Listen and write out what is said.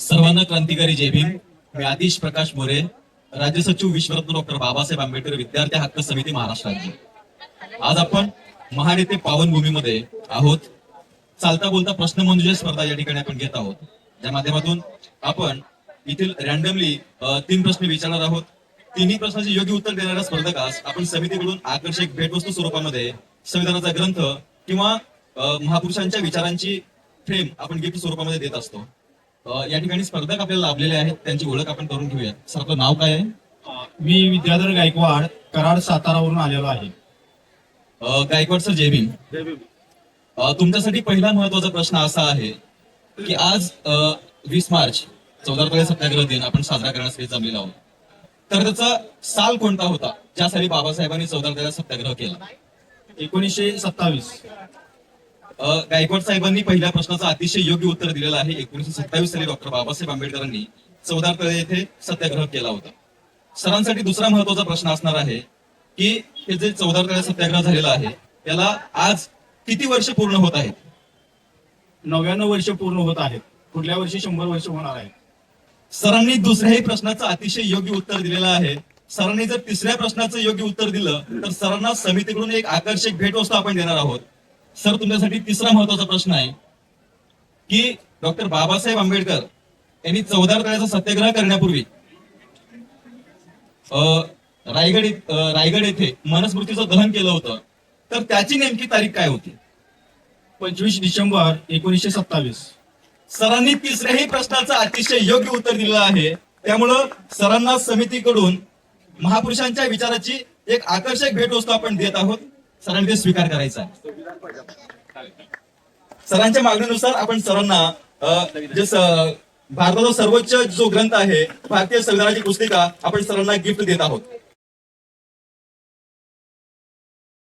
सर्वांना क्रांतिकारी जय भीम. मी आतिश प्रकाश मोरे, राज्य सचिव विश्वरत्न डॉक्टर बाबासाहेब आंबेडकर विद्यार्थी हक्क समिती महाराष्ट्र राज्य. आज आपण महाड येथे पावनभूमीमध्ये आहोत. चालता बोलता प्रश्न मंजुषा स्पर्धा या ठिकाणी आपण घेत आहोत, ज्या माध्यमातून आपण येथील रॅन्डमली 3 प्रश्न विचारणार आहोत. तिन्ही प्रश्नाचे योग्य उत्तर देणाऱ्या स्पर्धकास आपण समितीकडून आकर्षक भेटवस्तू स्वरूपामध्ये संविधानाचा ग्रंथ किंवा महापुरुषांच्या विचारांची फ्रेम आपण गिफ्ट स्वरूपामध्ये देत असतो. या ठिकाणी स्पर्धक आपल्याला लाभलेले आहेत, त्यांची ओळख आपण करून घेऊया. सर, आपलं नाव काय आहे? मी विद्याधर गायकवाड, कराड, सातारावरून आलेलो आहे. गायकवाड सर, जय भीम. तुमच्यासाठी पहिला महत्वाचा प्रश्न असा आहे की आज 20 मार्च 14 तळे सत्याग्रह दिन आपण साजरा करण्यासाठी जमलेलो आहोत. तर त्याचा साल कोणता होता ज्या साली बाबासाहेबांनी 14 तळे सत्याग्रह केला? 1927. गायकवाड साहेबांनी पहिल्या प्रश्नाचं अतिशय योग्य उत्तर दिलेलं आहे. 1927 साली डॉक्टर बाबासाहेब आंबेडकरांनी 14 तळे येथे सत्याग्रह केला होता. सरांसाठी दुसरा महत्वाचा प्रश्न असणार आहे की हे जे 14 तळे सत्याग्रह झालेला आहे त्याला आज किती वर्ष पूर्ण होत आहेत? 99 वर्ष पूर्ण होत आहेत. पुढल्या वर्षी 100 वर्ष होणार आहेत. सरांनी दुसऱ्याही प्रश्नाचं अतिशय योग्य उत्तर दिलेलं आहे. सरांनी जर तिसऱ्या प्रश्नाचं योग्य उत्तर दिलं तर सरांना समितीकडून एक आकर्षक भेटवस्तू आपण देणार आहोत. सर, तुमच्यासाठी तिसरा महत्वाचा प्रश्न आहे की डॉक्टर बाबासाहेब आंबेडकर यांनी 14 तळ्याचा सत्याग्रह करण्यापूर्वी रायगड येथे मनुस्मृतीचं दहन केलं होतं, तर त्याची नेमकी तारीख काय होती? 25 डिसेंबर 1927. सरांनी तिसऱ्याही प्रश्नाचं अतिशय योग्य उत्तर दिलेलं आहे. त्यामुळं सरांना समितीकडून महापुरुषांच्या विचाराची एक आकर्षक भेटवस्तू आपण देत आहोत. सरांनी ते स्वीकार करायचा आहे. सरांच्या मागणीनुसार आपण सरांना भारताचा सर्वोच्च जो ग्रंथ आहे भारतीय संविधानाची पुस्तिका आपण सरांना गिफ्ट देत आहोत.